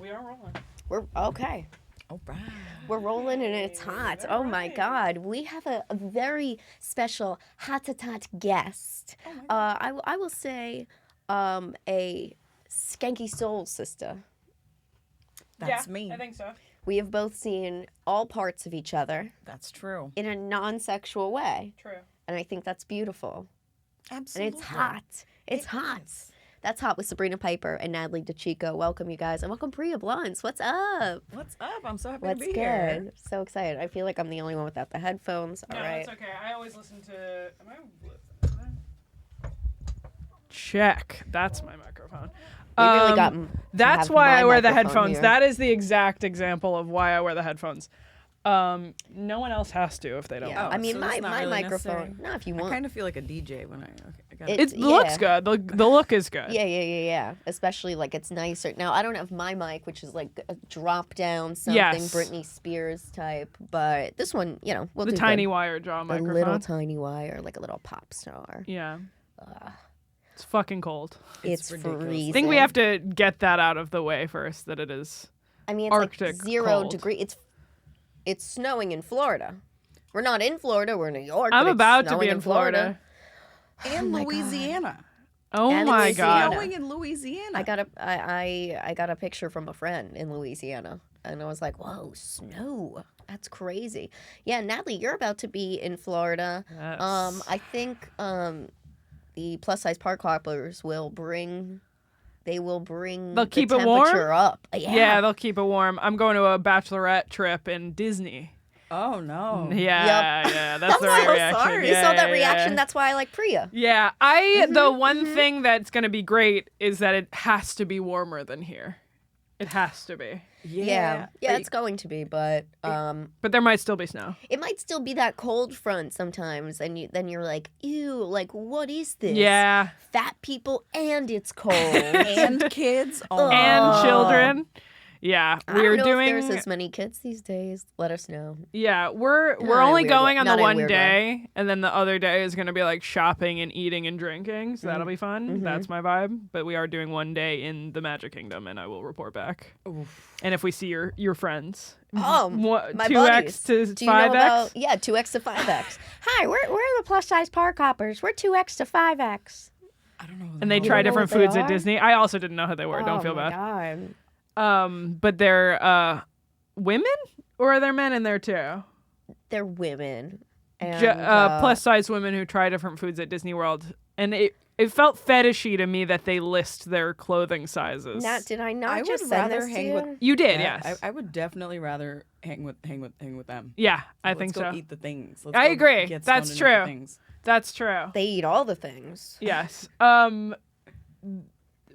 we are rolling. We're okay. All right. We're rolling and it's hot. Oh my God. We have a very special hot guest. Oh my God. I will say a skanky soul sister. That's me. I think so. We have both seen all parts of each other That's true. in a non-sexual way. True. And I think that's beautiful. Absolutely. And it's hot. It's hot. is. That's hot with Sabrina Piper and Natalie DECICCO. Welcome, you guys. And welcome, Priya Blunts. What's up? What's up? I'm so happy What's to be good? here. So excited. I feel like I'm the only one without the headphones. No, All right. it's okay. I always listen to... Check. That's my microphone. We really got That's why I wear the headphones. Here. That is the exact example of why I wear the headphones. No one else has to if they don't. Yeah. Oh, I mean, so my it's not really microphone. necessary? No, if you I want. kind of feel like a DJ when I got It- It looks yeah. good. The look is good. Yeah. Especially like it's nicer. Now I don't have my mic, which is like a drop down something Yes. Britney Spears type, but this one, we'll The do tiny good. wire jaw A microphone. little tiny wire, like a little pop star. Yeah. It's fucking cold. It's ridiculous. freezing. I think we have to get that out of the way first, that it is. I mean, it's Arctic like 0 cold. degree. It's snowing in Florida. We're not in Florida. We're in New York. I'm but it's about to snowing be in Florida. And my Louisiana. Oh And my Louisiana. god. Snowing in Louisiana. I got a picture from a friend in Louisiana, and I was like, "Whoa, snow! That's crazy." Yeah, Natalie, you're about to be in Florida. Yes. I think the plus size park hoppers will bring. They will bring. They'll the keep it warm? temperature up. Yeah, they'll keep it warm. I'm going to a bachelorette trip in Disney. Oh, no. Yeah, that's I'm the so right reaction. sorry. Yeah, You saw that yeah, reaction. yeah. That's why I like Priya. Yeah, the one thing that's going to be great is that it has to be warmer than here. It has to be. Yeah, But it's going to be, but But there might still be snow. it might still be that cold front sometimes, and then you're like, ew, like what is this? Yeah. Fat people and it's cold. and kids. Oh, And children. Yeah, I we're don't know doing. if there's as many kids these days. Let us know. Yeah, we're Not in a only weird going way. on Not the in a one weird way. day, and then the other day is going to be like shopping and eating and drinking. So that'll be fun. Mhm. That's my vibe. But we are doing one day in the Magic Kingdom, and I will report back. Oof. And if we see your friends, Oh, what, my 2x buddies. to Do you know 5x. about 2x to 5x? Hi, we're the plus size park hoppers. We're 2x to 5x. I don't know. And they You try don't know different what they foods at are? Disney. I also didn't know who they were. Don't feel bad. God. But they're women, or are there men in there too? They're women. And, Plus size women who try different foods at Disney World, and it felt fetishy to me that they list their clothing sizes. Nat, did I not I just would send rather this hang to with- you? You did, Yeah, yes. I would definitely rather hang with them. Yeah, I Let's think go so. eat the things. I agree. Get That's stoned and eat the true. things. That's true. They eat all the things. Yes.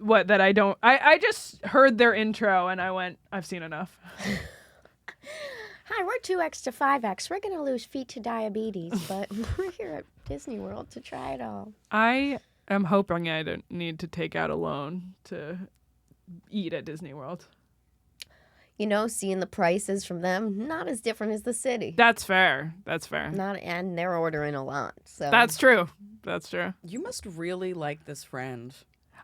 What that I don't. I just heard their intro and I went, I've seen enough. Hi, we're 2x to 5x. We're going to lose feet to diabetes, but we're here at Disney World to try it all. I am hoping I don't need to take out a loan to eat at Disney World. Seeing the prices from them, not as different as the city. That's fair. That's fair. And they're ordering a lot. So That's true. That's true. You must really like this friend.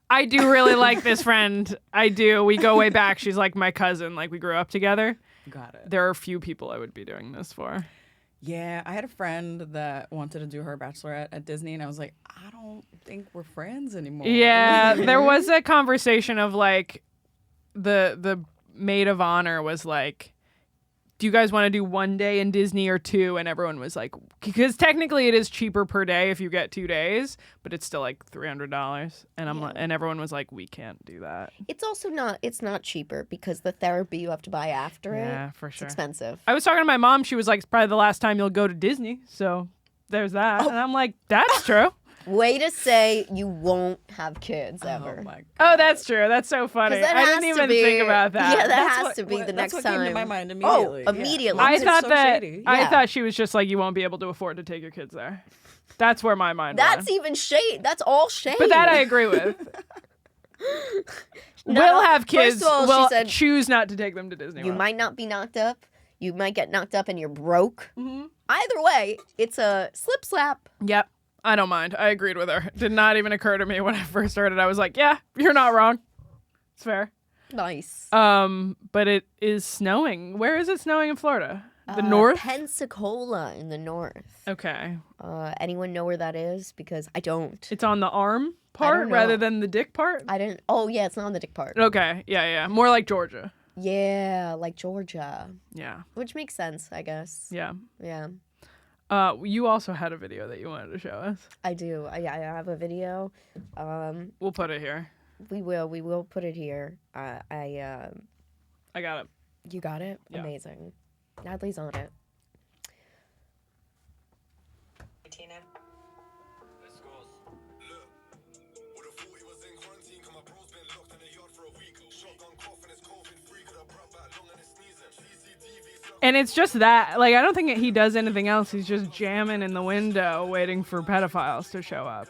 I do really like this friend. I do. We go way back. She's like my cousin. Like we grew up together. Got it. There are a few people I would be doing this for. Yeah, I had a friend that wanted to do her bachelorette at Disney, and I was like, I don't think we're friends anymore. Yeah, there was a conversation of like the maid of honor was like, do you guys want to do one day in Disney or two? And everyone was like, because technically it is cheaper per day if you get 2 days, but it's still like $300. And and everyone was like, we can't do that. it's also it's not cheaper because the therapy you have to buy after Yeah, it, for it's sure. expensive. I was talking to my mom. She was like, it's probably the last time you'll go to Disney. So there's that. And I'm like, that's true. Way to say you won't have kids Oh ever. my God. Oh, that's true. That's so funny. 'Cause that I has didn't to even be- think about that. Yeah, that That's has what- to be the that's next what time. came to my mind immediately. Oh, immediately. I Moms are thought so that shady. I Yeah. thought she was just like, you won't be able to afford to take your kids there. That's where my mind went. That's even shade. That's all shade. But that I agree with. We'll have kids. First of all, we'll she said choose not to take them to Disney you World. might not be knocked up. You might get knocked up and you're broke. Mhm. Either way, it's a slip slap. Yep. I don't mind. I agreed with her. It did not even occur to me when I first started. I was like, yeah, you're not wrong. It's fair. Nice. But it is snowing. Where is it snowing in Florida? The north? Pensacola in the north. Okay. Anyone know where that is? Because I don't. It's on the arm part don't rather know. than the dick part? I didn't. Oh, yeah, it's not on the dick part. Okay. Yeah. More like Georgia. Yeah, like Georgia. Yeah. Which makes sense, I guess. Yeah. Yeah. You also had a video that you wanted to show us. I do. I have a video. We'll put it here. We will put it here. I got it. You got it? Yeah. Amazing. Natalie's on it. Tina. Let's go. Look, would have thought he was in quarantine, cause my bro's been locked in the yard for a week. Shotgun cough and it's COVID-free, could have brought back long and it's sneezing. CCTV. And it's just that. Like, I don't think he does anything else. He's just jamming in the window waiting for pedophiles to show up.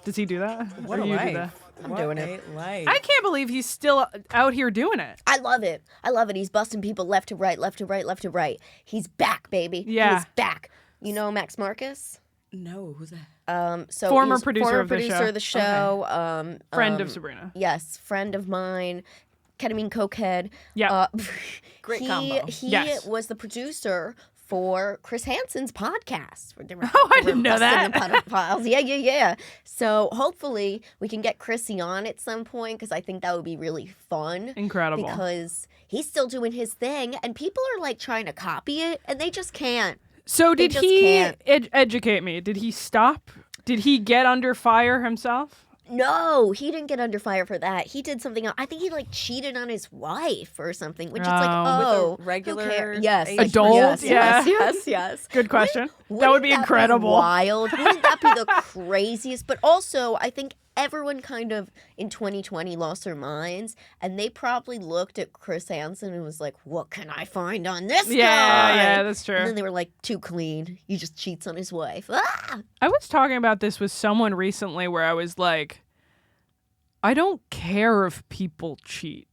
Does he do that? What Or a you do life. that? I'm doing it. Life. I can't believe he's still out here doing it. I love it. I love it. He's busting people left to right, left to right, left to right. He's back, baby. Yeah. He's back. You know Max Marcus? No, who's that? So Former he's producer of the show. of the show. Friend of Sabrina. Yes, friend of mine. Ketamine cokehead. Yeah. Great combo. He Yes. was the producer for Chris Hansen's podcast. Oh, I didn't know that. Pedophiles. Yeah. So hopefully we can get Chrissy on at some point because I think that would be really fun. Incredible. Because he's still doing his thing and people are like trying to copy it and they just can't. So They did just he can't. educate me? Did he stop? Did he get under fire himself? No, he didn't get under fire for that. He did something else. I think he like cheated on his wife or something, which is like, Oh. oh, With a regular who cares? Yes, age Adult? yes. Good question. That would Wouldn't be incredible. wild. Wouldn't that be the craziest? But also, I think everyone kind of in 2020 lost their minds, and they probably looked at Chris Hansen and was like, "What can I find on this guy?" Yeah, that's true. And then they were like, "Too clean. He just cheats on his wife." Ah! I was talking about this with someone recently where I was like, I don't care if people cheat.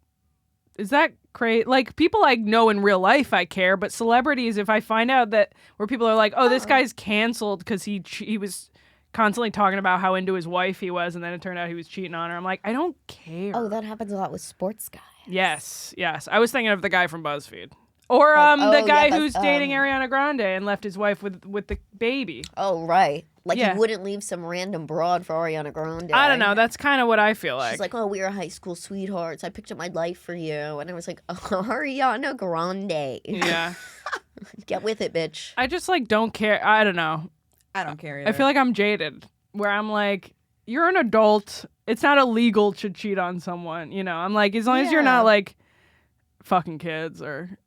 Is that crazy? Like, people I know in real life, I care, but celebrities, if I find out that where people are like, oh, this guy's canceled because he was constantly talking about how into his wife he was, and then it turned out he was cheating on her. I'm like, I don't care. Oh, that happens a lot with sports guys. Yes. I was thinking of the guy from BuzzFeed. Or the guy who's dating Ariana Grande and left his wife with the baby. Oh, right. Like Yeah. he wouldn't leave some random broad for Ariana Grande. I don't know. That's kind of what I feel like. She's like, oh, we were high school sweethearts. I picked up my life for you. And I was like, oh, Ariana Grande. Yeah. Get with it, bitch. I just like don't care. I don't know. I don't care either. I feel like I'm jaded, where I'm like, you're an adult. It's not illegal to cheat on someone. You know, I'm like, as long as you're not Yeah. like fucking kids or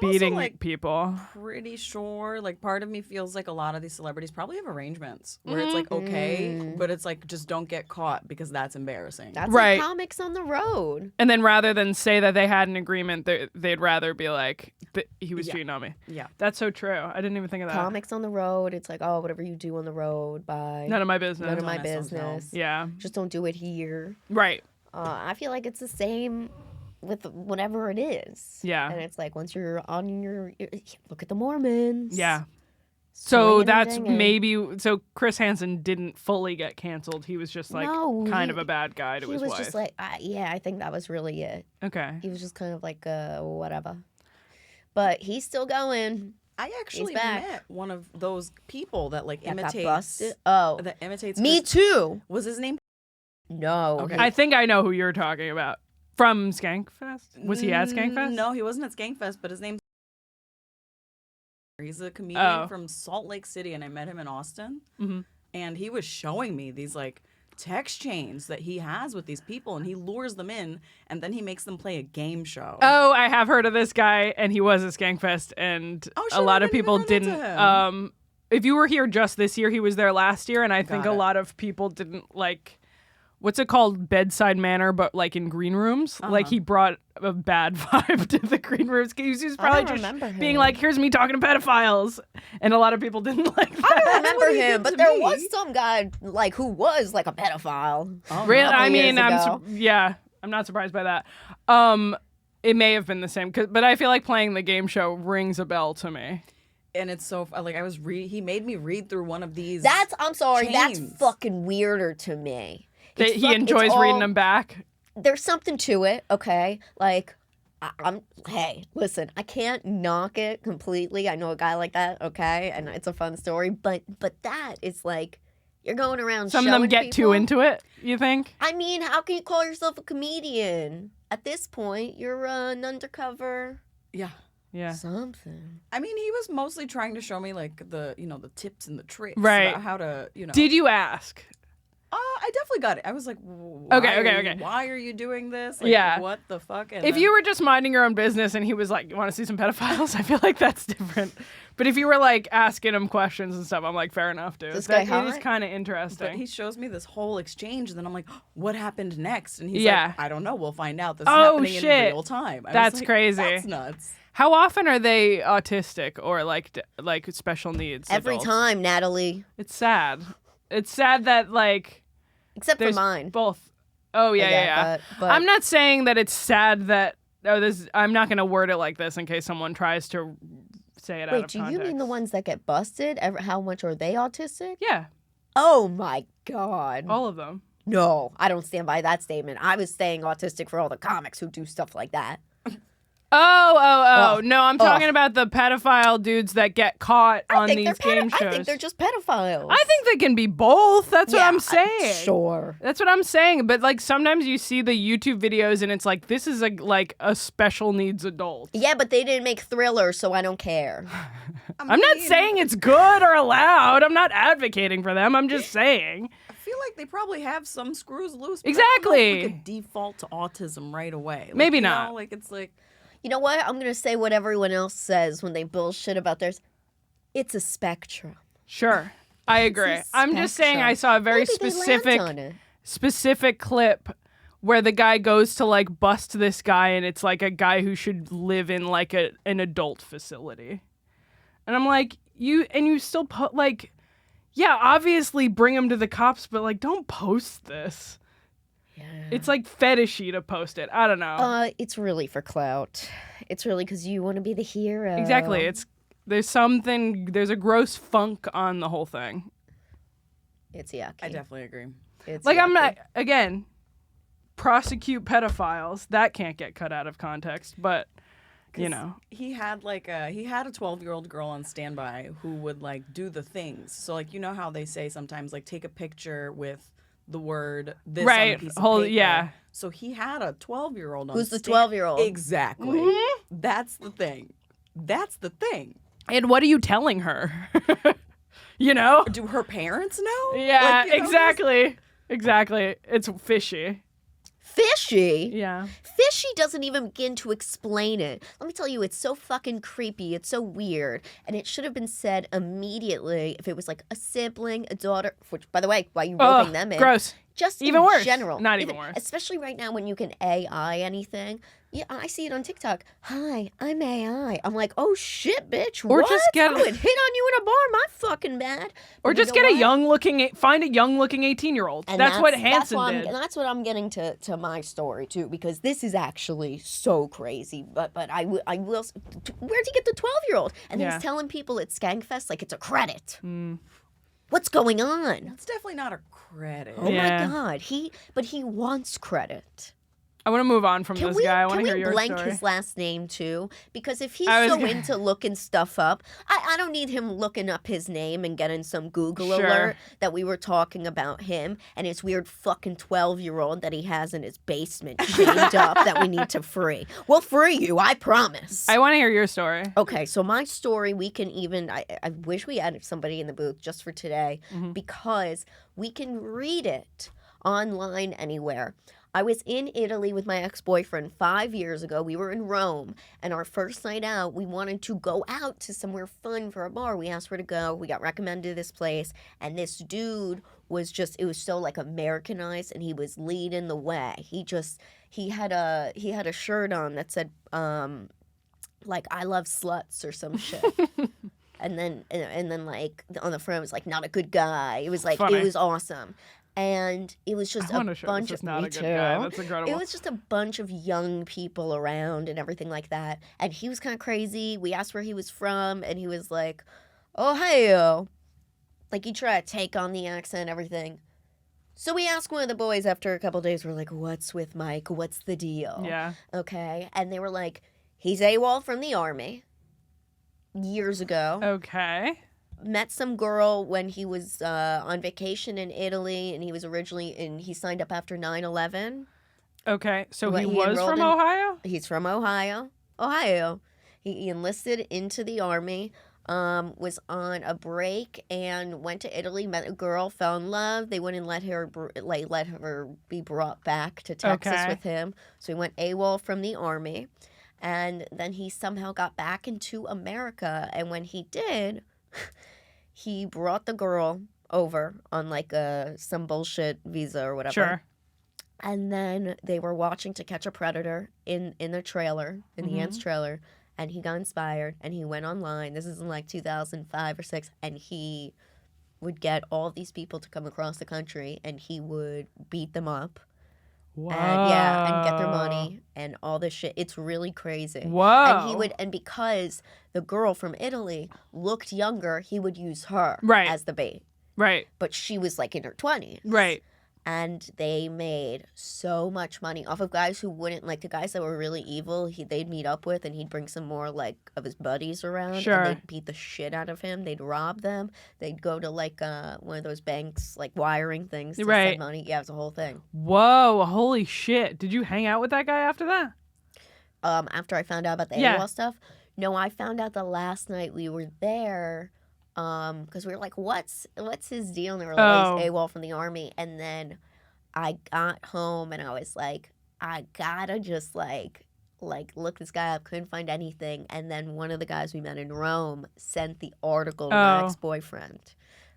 beating like, people. pretty sure, like, part of me feels like a lot of these celebrities probably have arrangements where it's like okay, but it's like just don't get caught because that's embarrassing. That's Right. like comics on the road. And then rather than say that they had an agreement, they'd rather be like, he was Yeah. cheating on me. Yeah. That's so true. I didn't even think of that. Comics on the road. It's like, oh, whatever you do on the road, bye. None of my business. None of my Don't ask, don't tell. business. Yeah. Just don't do it here. Right. I feel like it's the same with whatever it is. Yeah. And it's like once you're on your look at the Mormons. Yeah. So Swinging and that's dinging. maybe so Chris Hansen didn't fully get canceled. He was just like No, kind he- of a bad guy to He his was wife. just like, I think that was really it. Okay. He was just kind of like, whatever. But he's still going. I actually back. met one of those people that like That got imitates. busted. Oh, That imitates. me Chris- too. Was his name? No. Okay. I think I know who you're talking about. From Skankfest? Was he at Skankfest? No, he wasn't at Skankfest, but his name's. He's a comedian Oh. from Salt Lake City, and I met him in Austin. Mhm. And he was showing me these like text chains that he has with these people, and he lures them in, and then he makes them play a game show. Oh, I have heard of this guy, and he was at Skankfest, and Oh, a shit, lot I of didn't people even run into didn't. him. If you were here just this year, he was there last year, and I think Got a it. lot of people didn't like. What's it called? Bedside manner, but like in green rooms. Like he brought a bad vibe to the green rooms. He was probably don't just remember being him. like, "Here's me talking to pedophiles," and a lot of people didn't like that. I don't remember what he him, did but to there me. was some guy like who was like a pedophile. Oh, Really? no. I years mean, ago. I'm not surprised by that. It may have been the same, but I feel like playing the game show rings a bell to me. And it's so like he made me read through one of these. I'm sorry, that's chains. fucking weirder to me. He enjoys reading them back. There's something to it, okay? Like, hey, listen, I can't knock it completely. I know a guy like that, okay? And it's a fun story, but that is like, you're going around Some of them get too into it, you think? I mean, how can you call yourself a comedian? At this point, you're an undercover Yeah. something. I mean, he was mostly trying to show me like the tips and the tricks Right. about how to, Did you ask? I definitely got it. I was like, okay. Why are you doing this? Like, Yeah. What the fuck? And If then- you were just minding your own business and he was like, you want to see some pedophiles? I feel like that's different. But if you were like asking him questions and stuff, I'm like, fair enough, dude. This guy It is hot? kind of But interesting. he shows me this whole exchange, and then I'm like, what happened next? And he's Yeah. like, I don't know. We'll find out. This is Oh, happening shit. in real time. I was That's like, crazy. That's nuts. How often are they autistic or like special needs? Every adults? time, Natalie. It's sad. It's sad that like Except for there's mine. both. Oh yeah, yeah. But I'm not saying that it's sad that. I'm not gonna word it like this in case someone tries to say it out wait, of do context. you mean the ones that get busted? How much are they autistic? Yeah, Oh my God. all of them. No, I don't stand by that statement. I was saying autistic for all the comics who do stuff like that. Oh. No, I'm talking about the pedophile dudes that get caught on these game shows. I think they're just pedophiles. I think they can be both. That's what Yeah, I'm saying. Sure. That's what I'm saying. But like sometimes you see the YouTube videos and it's like this is a special needs adult. Yeah, but they didn't make Thriller, so I don't care. I'm not saying it's good or allowed. I'm not advocating for them. I'm just saying. I feel like they probably have some screws loose. But Exactly. I don't know if we could default to autism right away. Like, Maybe you not. know, like it's like. You know what? I'm going to say what everyone else says when they bullshit about theirs. It's a spectrum. Sure. I agree. I'm just saying I saw a very Maybe they land on it. specific clip where the guy goes to like bust this guy and it's like a guy who should live in like an adult facility. And I'm like, you still like, yeah, obviously bring him to the cops, but like don't post this. Yeah. It's like fetishy to post it. I don't know. It's really for clout. It's really because you want to be the hero. Exactly. There's a gross funk on the whole thing. It's yucky. I definitely agree. It's Like I'm yucky. not again prosecute pedophiles. That can't get cut out of context, but you know. He had a 12-year-old girl on standby who would like do the things. So like you know how they say sometimes like take a picture with the word this on a piece of paper. Yeah. So he had a 12-year-old on Who's the stand- 12-year-old? Exactly. Mm-hmm. That's the thing. And what are you telling her? You know? Do her parents know? Yeah, Like, you know, exactly. It's fishy. Fishy? Yeah. Fishy doesn't even begin to explain it. Let me tell you, it's so fucking creepy. It's so weird. And it should have been said immediately if it was like a sibling, a daughter, which, by the way, why are you roping them in? Gross. Just Even in worse. general. Not even worse. Especially right now when you can AI anything. Yeah, I see it on TikTok. Hi, I'm AI. I'm like, oh shit, bitch. Or what? just get- I would hit on you in a bar. My fucking bad. Or But you just know get what? find a young looking 18-year-old. And That's what Hansen why did. that's what I'm getting to my story too, because this is actually so crazy. But I will. Where'd he get the 12-year-old? And then Yeah. he's telling people at Skankfest like it's a credit. What's going on? It's definitely not a credit. Oh Yeah. my God. But he wants credit. I want to move on from this guy. I want to hear your blank story. his last name too? Because if he's I was so gonna- into looking stuff up, I don't need him looking up his name and getting some Google Sure. alert that we were talking about him and his weird fucking 12-year-old that he has in his basement chained up that we need to free. We'll free you, I promise. I want to hear your story. Okay, so my story, we can even, I wish we had somebody in the booth just for today because we can read it online anywhere. I was in Italy with my ex-boyfriend 5 years ago. We were in Rome, and our first night out, we wanted to go out to somewhere fun for a bar. We asked where to go. We got recommended this place, and this dude was just, it was so like Americanized, and he was leading the way. He had a shirt on that said, like, I love sluts or some shit. And then like on the front it was like not a good guy. It was like Funny. it was awesome. And it was just I want a a shirt bunch that says of not me a good too. guy. That's incredible. It was just a bunch of young people around and everything like that. And he was kind of crazy. We asked where he was from, and he was like, "Oh hey, like he tried to take on the accent, and everything." So we asked one of the boys after a couple days, we're like, what's with Mike? What's the deal? Yeah. Okay. And they were like, he's AWOL from the Army years ago. Okay. Met some girl when he was on vacation in Italy, and he was originally he signed up after 9/11. Okay. So What, he he was enrolled from in- Ohio? He's from Ohio. He enlisted into the Army, was on a break and went to Italy, met a girl, fell in love. They wouldn't let her let her be brought back to Texas Okay. with him. So he went AWOL from the Army. And then he somehow got back into America. And when he did, he brought the girl over on like some bullshit visa or whatever. Sure. And then they were watching To Catch a Predator in the trailer, in the Ants trailer. And he got inspired and he went online. This is in like 2005 or 6. And he would get all of these people to come across the country and he would beat them up. Wow. And get their money and all this shit. It's really crazy. Whoa. And because the girl from Italy looked younger, he would use her Right. as the bait. Right. But she was like in her 20s. Right. And they made so much money off of guys who wouldn't, like the guys that were really evil, they'd meet up with and he'd bring some more like of his buddies around. Sure. And they'd beat the shit out of him. They'd rob them. They'd go to like one of those banks, like wiring things to Right. send money. Yeah, it was a whole thing. Whoa. Holy shit. Did you hang out with that guy after that? After I found out about the Yeah. AWOL stuff, no, I found out the last night we were there. Because we were like, what's his deal? And they were like, oh, he's AWOL from the Army. And then I got home and I was like, I gotta just like look this guy up. Couldn't find anything. And then one of the guys we met in Rome sent the article to my ex-boyfriend,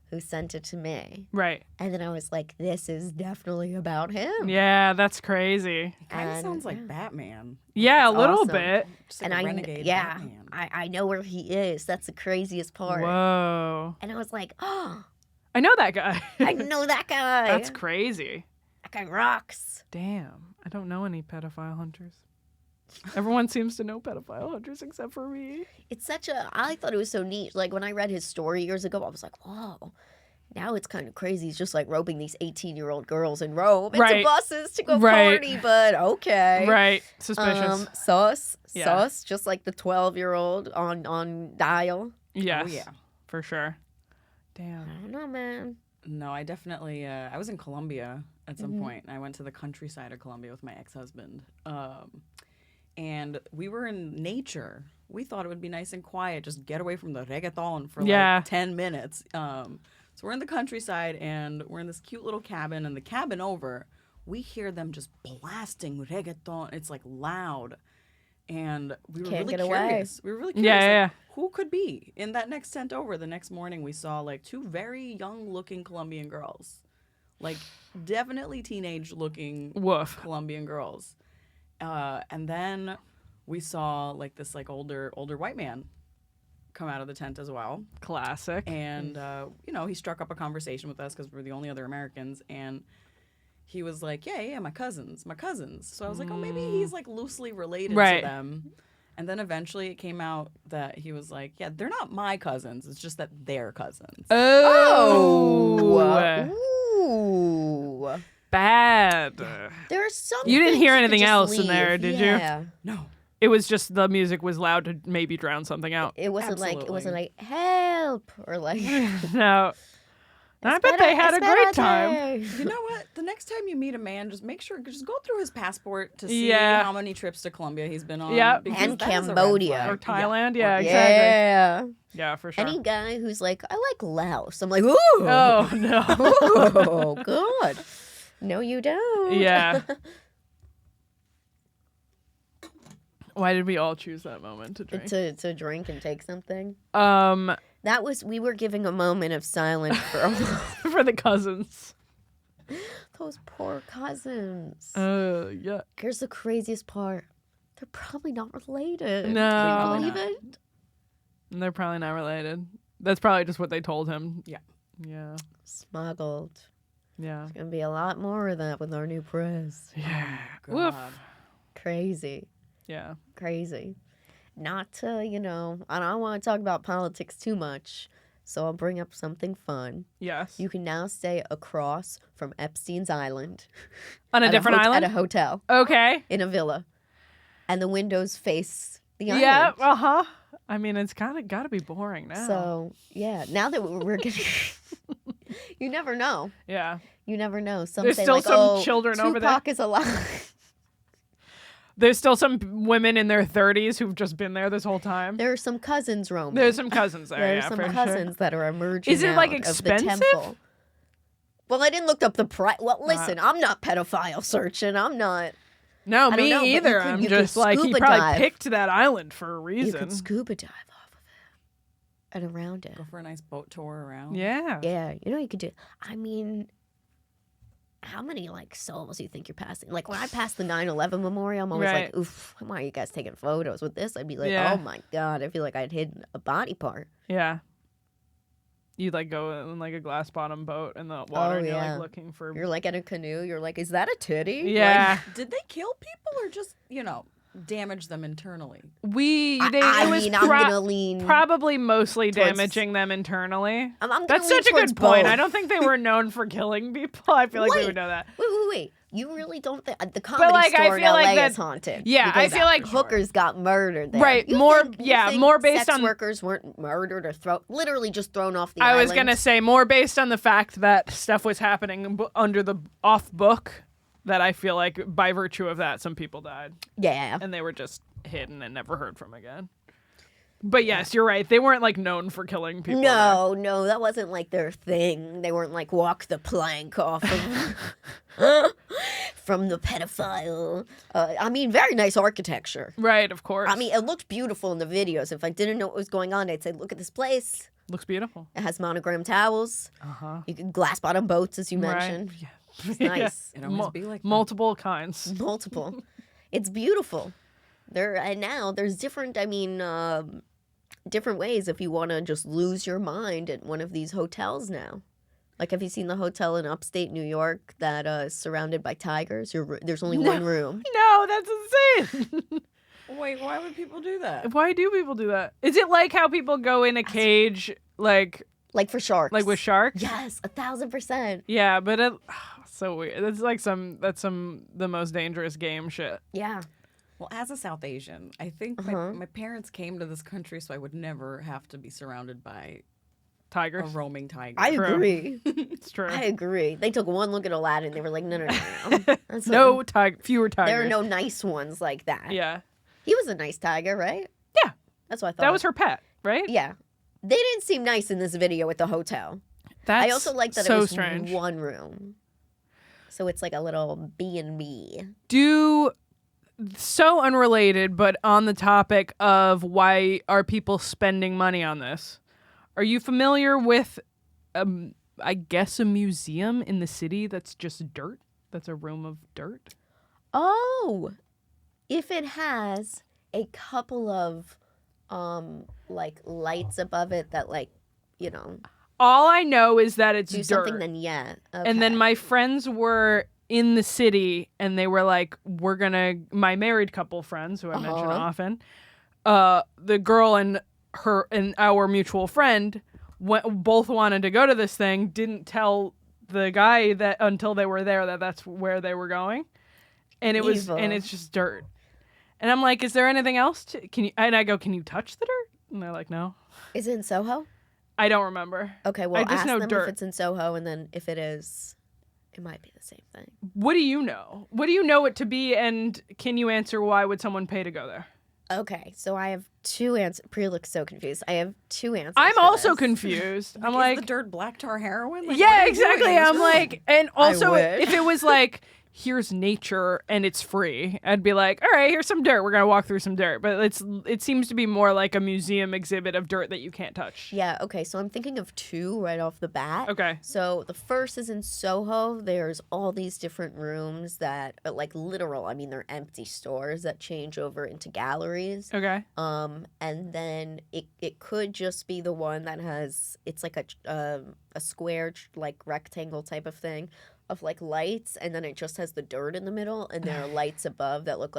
who sent it to me. Right. And then I was like, this is definitely about him. Yeah, that's crazy. Kind of And, sounds like yeah. Batman. Yeah, a little awesome. bit. Just like And a renegade yeah, Batman. I know where he is. That's the craziest part. Whoa. And I was like, oh, I know that guy. I know that guy. That's crazy. That guy rocks. Damn. I don't know any pedophile hunters. Everyone seems to know pedophile hunters except for me. It's I thought it was so neat. Like when I read his story years ago, I was like, whoa. Now it's kind of crazy. He's just like roping these 18-year-old girls in Rome into Right. buses to go Right. party, but okay. Right. Suspicious. Sus. Yeah. Sus, just like the 12-year-old on Dial. Yes. Oh, yeah. For sure. I Damn. don't know, man. No, I definitely. I was in Colombia at some point, and I went to the countryside of Colombia with my ex-husband. And we were in nature. We thought it would be nice and quiet, just get away from the reggaeton for Yeah. like 10 minutes. So we're in the countryside, and we're in this cute little cabin, and the cabin over, we hear them just blasting reggaeton. It's like loud. And we were Can't really get away. curious. We were really curious. Yeah, like, yeah. who could be in that next tent over? The next morning, we saw like two very young-looking Colombian girls, like definitely teenage-looking Woof. Colombian girls. And then we saw like this like older white man come out of the tent as well. Classic. And he struck up a conversation with us because we're the only other Americans, and he was like, yeah, my cousins. So I was like, oh, maybe he's like loosely related Right. to them. And then eventually it came out that he was like, yeah, they're not my cousins. It's just that they're cousins. Oh. Ooh. Bad. There are some You didn't things hear could anything just else in leave. there, did you? Yeah. No. It was just the music was loud to maybe drown something out. It wasn't Absolutely. like help or like No. I bet they had a great time. Espérate. You know what? The next time you meet a man, just make sure, just go through his passport to see Yeah. how many trips to Colombia he's been on. Yep. because And that is a red Cambodia. Or flag. Thailand. Yeah, exactly. Yeah. Yeah, for sure. Any guy who's like, I like Laos. I'm like, ooh. Oh, no. Oh, God. No, you don't. Yeah. Why did we all choose that moment to drink? To drink and take something. We were giving a moment of silence for For the cousins. those poor cousins. Yeah. Here's the craziest part. They're probably not related. No. Can you believe it? And they're probably not related. That's probably just what they told him. Yeah. Yeah. Smuggled. Yeah. Gonna be a lot more of that with our new press. Yeah. God. Woof. Crazy. Yeah. Crazy. Not to, I don't want to talk about politics too much, So I'll bring up something fun. Yes. You can now stay across from Epstein's Island. On a different island? At a hotel. Okay. In a villa. And the windows face the island. Yeah, uh-huh. I mean, it's got to be boring now. So, yeah, now that we're getting... You never know. Yeah. You never know. Some There's say still like, some children over there. Tupac is alive. There's still some women in their 30s who've just been there this whole time. There are some cousins roaming. There's some cousins there, There are yeah, some for cousins sure. that are emerging. Is it like out of the expensive? temple. Well, I didn't look up the price. Well, listen, I'm not pedophile searching. I'm not. No, I don't me know, but you either. could- I'm you could just like, he scuba probably dive. picked that island for a You reason. could scuba dive off of it and around it. Go for a nice boat tour around. Yeah. Yeah, you know you could do. I mean, how many like souls do you think you're passing? Like when I pass the 9/11 memorial, I'm always Right. like, "Oof, why are you guys taking photos with this?" I'd be like, Yeah. "Oh my god, I feel like I'd hidden a body part." Yeah. You like go in like a glass bottom boat in the water and you're yeah. like looking for You're like in a canoe. You're like, "Is that a titty?" Yeah. Did they kill people or just, damage them internally? I mean, I'm gonna lean. probably mostly towards- damaging them internally. I'm gonna That's lean such a towards good point. both. I don't think they were known for killing people. I feel like we Wait. would know that. Wait. You really don't think the comedy like, I store in feel LA like that- is haunted? Yeah, I because feel like- hookers got murdered there. Right, You more- think- you yeah, think more based sex on- workers weren't murdered or literally just thrown off the I island. was gonna say more based on the fact that stuff was happening under the off book. That I feel like by virtue of that, some people died Yeah. and they were just hidden and never heard from again. But yes, you're right. They weren't like known for killing people. No, that wasn't like their thing. They weren't like walk the plank off of from the pedophile. I mean, very nice architecture. Right, of course. I mean, it looked beautiful in the videos. If I didn't know what was going on, I'd say, look at this place. looks beautiful. It has monogram towels. Uh-huh. You can glass bottom boats, as you mentioned. Right. Yeah. It's nice. It always be like that. Multiple kinds. Multiple. It's beautiful. And now there's different. I mean, different ways if you want to just lose your mind at one of these hotels now. Like, have you seen the hotel in upstate New York that is surrounded by tigers? There's only one room. No, that's insane. Wait, why would people do that? Why do people do that? Is it like how people go in a cage, like Like for sharks. with sharks? Yes, 1,000%. Yeah, but it so weird. That's like the most dangerous game shit. Yeah. Well, as a South Asian, I think my parents came to this country so I would never have to be surrounded by a Tigers. roaming tiger. I True. agree. It's true. I agree. They took one look at Aladdin. They were like, no. That's No fewer tigers. There are no nice ones like that. Yeah. He was a nice tiger, right? Yeah. That's what I thought. That was her pet, right? Yeah. They didn't seem nice in this video at the hotel. That's I also like that so it was strange. one room. So it's like a little B&B. So unrelated, but on the topic of why are people spending money on this? Are you familiar with, I guess, a museum in the city that's just dirt? That's a room of dirt? Oh, if it has a couple of like lights above it that All I know is that it's do dirt. something, then yeah. And then Okay. my friends were in the city and they were like, my married couple friends who I mention often, the girl and our mutual friend both wanted to go to this thing, didn't tell the guy that until they were there that's where they were going. And it was, Evil. and it's just dirt. And I'm like, is there anything else can you touch the dirt? And they're like, no. Is it in Soho? I don't remember. Okay, well, I just ask know them dirt. if it's in Soho, and then if it is, it might be the same thing. What do you know? What do you know it to be? And can you answer why would someone pay to go there? Okay, so I have two answers. Priya looks so confused. I have two answers. I'm for also this. confused. I'm Is like, the dirt black tar heroin? Like, what yeah, are you exactly. doing? What's I'm wrong? like, and also wish. if it was like, here's nature and it's free, I'd be like, all right, here's some dirt. We're gonna walk through some dirt. But it seems to be more like a museum exhibit of dirt that you can't touch. Yeah, okay, so I'm thinking of two right off the bat. Okay. So the first is in Soho. There's all these different rooms that are like literal. I mean, they're empty stores that change over into galleries. Okay. And then it could just be the one that has it's like a square like rectangle type of thing, of like lights, and then it just has the dirt in the middle, and there are lights above that look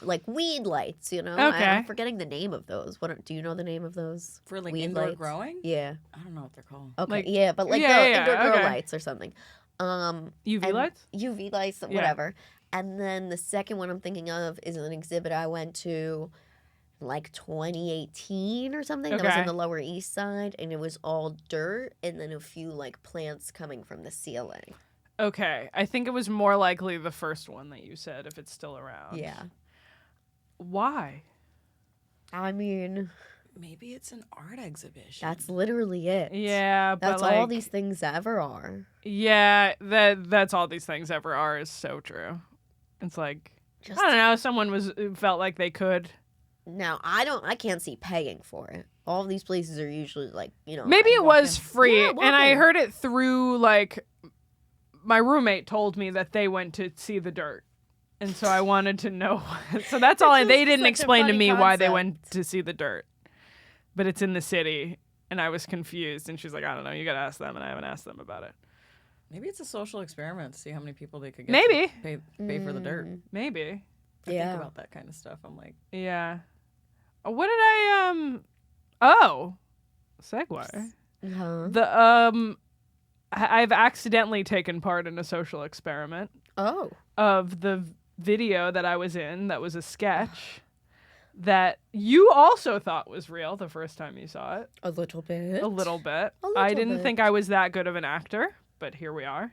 like weed lights. You know, Okay. I'm forgetting the name of those. What do you know the name of those? For like weed indoor lights? growing? Yeah. I don't know what they're called. Okay. Like- yeah, but like Yeah, the yeah, indoor grow okay. lights or something. UV and lights? UV lights, Yeah. whatever. And then the second one I'm thinking of is an exhibit I went to like 2018 or something. That was Okay. in the Lower East Side, and it was all dirt and then a few like plants coming from the ceiling. Okay. I think it was more likely the first one that you said, if it's still around. Yeah. Why? I mean, Maybe it's an art exhibition. that's literally it. Yeah, but That's like, all these things ever are. Yeah, that's all these things ever are is so true. It's like Just I don't know. Someone felt like they could. now, I can't see paying for it. All of these places are usually like, you know. Maybe like it was walk-in. free, Yeah, and I walk-in. heard it through like my roommate told me that they went to see the dirt, and so I wanted to know. So that's all. They didn't such a explain to funny me why they concept. went to see the dirt, but it's in the city, and I was confused. And she's like, I don't know. You gotta ask them, and I haven't asked them about it. Maybe it's a social experiment to see how many people they could get Maybe. to pay for the dirt. Maybe. I Yeah. think about that kind of stuff. I'm like, Yeah. What did I Oh, segue. Huh? I've accidentally taken part in a social experiment Oh. of the video that I was in that was a sketch that you also thought was real the first time you saw it. A little bit. A little bit. A little I didn't bit. think I was that good of an actor, but here we are.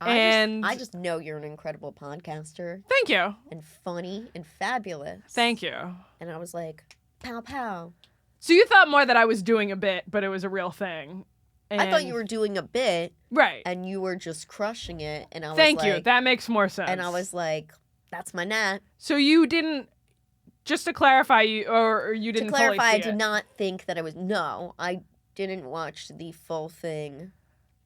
And I just know you're an incredible podcaster thank you. and funny and fabulous. Thank you. And I was like, pow pow. So you thought more that I was doing a bit, but it was a real thing. I thought And- you were doing a bit right. and you were just crushing it. And I was Thank like, you. That makes more sense. and I was like, that's my Nat. So you didn't, just to clarify, or you To didn't clarify, I fully see did it. not think that no, I didn't watch the full thing.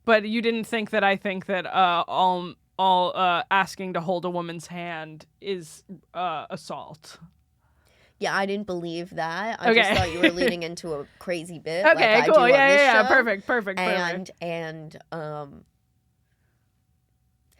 But you didn't think that I think that all asking to hold a woman's hand is assault. Yeah, I didn't believe that. I Okay. just thought you were leading into a crazy bit. Okay, like I cool. do on Yeah, this yeah, show. perfect. And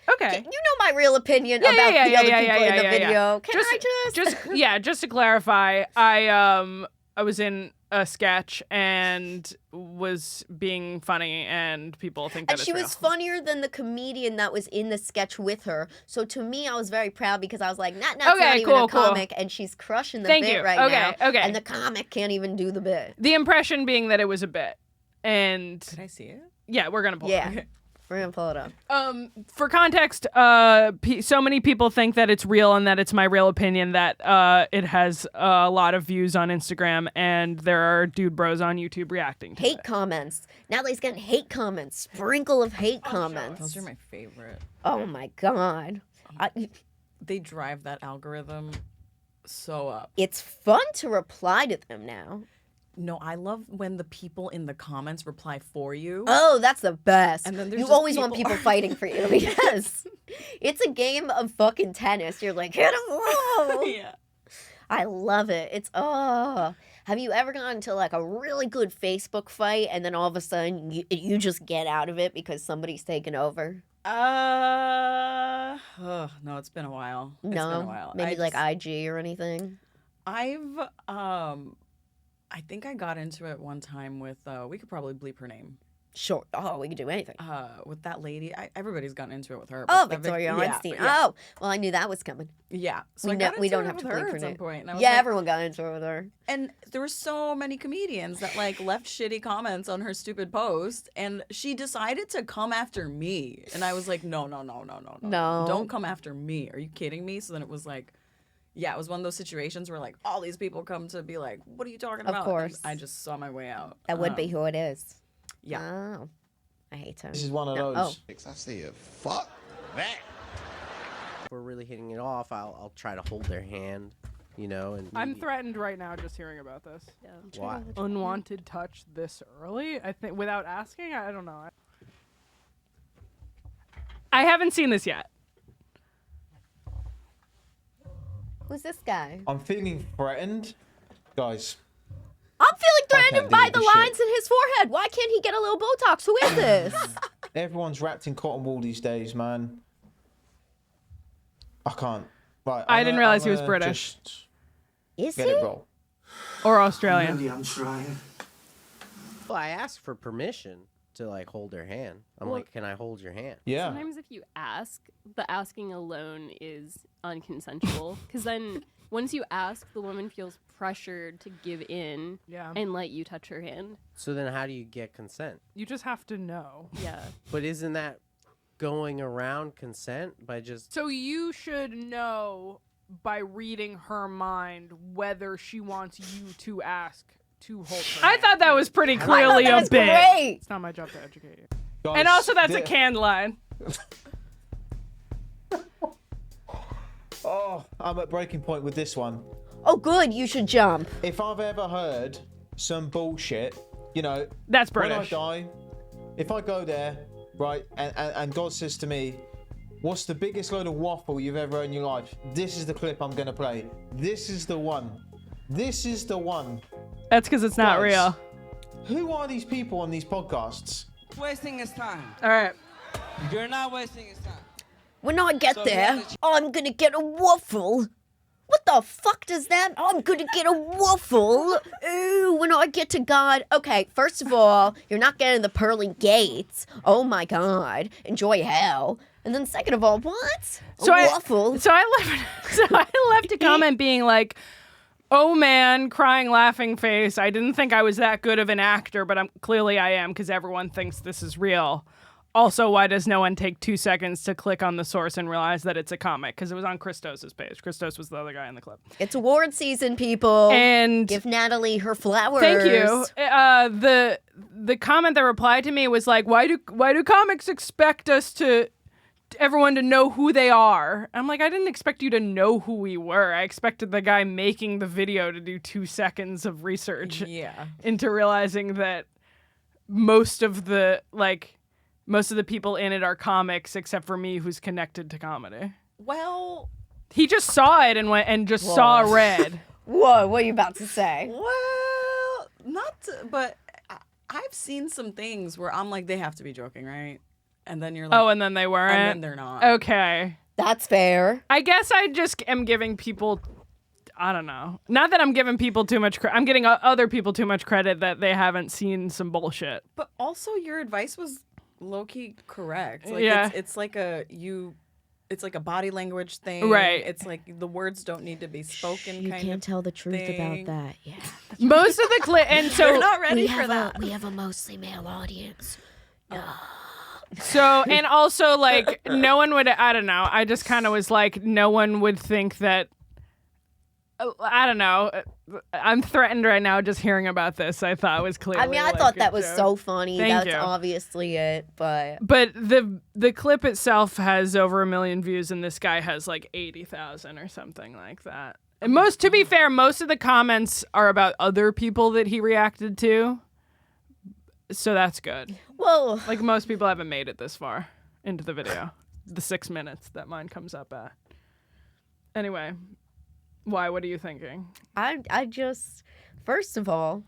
Okay. you know my real opinion Yeah, about yeah, the yeah, other yeah, people yeah, in the yeah, yeah. video. Can Just- I just just to clarify, I was in a sketch and was being funny, and people think that And it's she real. was funnier than the comedian that was in the sketch with her. So to me, I was very proud because I was like, Nat's Okay, not even cool, a cool. comic, and she's crushing the Thank bit you. right Okay, now. okay. And the comic can't even do the bit. The impression being that it was a bit, and did I see it? yeah, we're gonna pull. Yeah, It. we're gonna pull it up. For context, so many people think that it's real and that it's my real opinion that it has a lot of views on Instagram, and there are dude bros on YouTube reacting to Hate it. comments. Natalie's getting hate comments. Sprinkle of hate comments. Those are my favorite. Oh my god. They drive that algorithm so up. It's fun to reply to them now. No, I love when the people in the comments reply for you. Oh, that's the best. And then there's you just always want people- people fighting for you because it's a game of fucking tennis. You're like, hit him. Whoa. Yeah. I love it. It's Have you ever gotten into like a really good Facebook fight and then all of a sudden you just get out of it because somebody's taken over? No, it's been a while. It's been a No, while. maybe I like just- IG or anything. I think I got into it one time with we could probably bleep her name. Sure. Oh, we could do anything. With that lady. Everybody's gotten into it with her. Oh, but that Victoria yeah, Weinstein. but yeah. Oh, well, I knew that was coming. Yeah. So We I know- got we into don't it have to with bleep her her at some name. point, and I was Yeah, like, everyone got into it with her. and there were so many comedians that like left shitty comments on her stupid post, and she decided to come after me, and I was like, no, No. don't come after me. Are you kidding me? So then it was like, yeah, it was one of those situations where like all these people come to be like, what are you talking Of about? course. And I just saw my way out. That would be who it is. Yeah. Oh, I hate her. This is one of No, those. oh. I see it. Fuck that. If we're really hitting it off, I'll try to hold their hand, you know. And I'm threatened right now just hearing about this. Why? Unwanted touch this early? I think without asking? I don't know. I haven't seen this yet. Who's this guy? I'm feeling threatened. Guys, I'm feeling threatened can't by deal the with this lines in his forehead. Why can't he get a little Botox? Who is this? Everyone's wrapped in cotton wool these days, man. I can't. Right. I didn't realize he was British. Is Get he? it, bro. Or Australian. Really, I'm trying. Well, I asked for permission to like hold her hand. I'm like, can I hold your hand? Yeah. Sometimes if you ask, the asking alone is unconsensual. Because then once you ask, the woman feels pressured to give in Yeah. and let you touch her hand. So then how do you get consent? You just have to know. Yeah. But isn't that going around consent by just... So you should know by reading her mind whether she wants you to ask to hold her I hand. thought that was pretty I thought clearly that a was bit. great. It's not my job to educate you. Guys, And also, that's a the- canned line. Oh, I'm at breaking point with this one. Oh, good. You should jump. If I've ever heard some bullshit, you know, That's when I British. die, if I go there, right, and God says to me, what's the biggest load of waffle you've ever heard in your life? This is the clip I'm going to play. This is the one. This is the one. That's because it's not Guys, real. Who are these people on these podcasts? Wasting his time. All right. You're not wasting his time. When I get So there, I'm gonna get a waffle. What the fuck does that? I'm gonna get a waffle. Ooh, when I get to God. Okay, first of all, you're not getting the pearly gates. Oh my God. Enjoy hell. And then second of all, what? So A waffle? So I left a comment being like, "Oh man, crying laughing face. I didn't think I was that good of an actor, but clearly I am because everyone thinks this is real. Also, why does no one take 2 seconds to click on the source and realize that it's a comic? Because it was on Christos's page. Christos was the other guy in the clip. It's award season, people. And give Natalie her flowers. thank you. The comment that replied to me was like, why do comics expect us to everyone to know who they are? I'm like, I didn't expect you to know who we were. I expected the guy making the video to do 2 seconds of research into realizing that most of the people in it are comics except for me who's connected to comedy. Well, he just saw it and went and just saw red. Whoa, what are you about to say? Well, but I've seen some things where I'm like, they have to be joking, right? And then you're like, Oh, and then they weren't? And then they're not. Okay. That's fair. I guess I just am giving people, I don't know. Not that I'm giving people too much credit. I'm getting other people too much credit that they haven't seen some bullshit. But also your advice was low-key correct. Like, Yeah. it's like it's like a body language thing. Right. It's like the words don't need to be spoken You kind can't of tell the truth thing. about that. Yeah. Most of the clip, and so You're not ready for that. We have a mostly male audience. So, and also, like, no one would, I don't know. I just kind of was like, no one would think that, I don't know. I'm threatened right now just hearing about this. I thought it was clearly. I mean, I like, thought a that was joke. so funny. Thank That's you. obviously it, but But the clip itself has over 1 million views, and this guy has like 80,000 or something like that. And to be fair, most of the comments are about other people that he reacted to. So that's good. well, Like, most people haven't made it this far into the video. The 6 minutes that mine comes up at. Anyway, why? What are you thinking? I just first of all,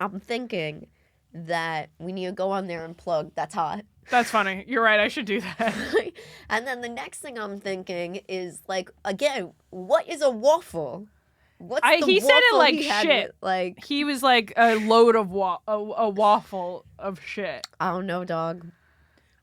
I'm thinking that we need to go on there and plug That's Hot. That's funny. You're right. I should do that. And then the next thing I'm thinking is like, again, what is a waffle? What's the He said it waffle like he had shit. with- like, He was like a load of a waffle of shit. I don't know, dog.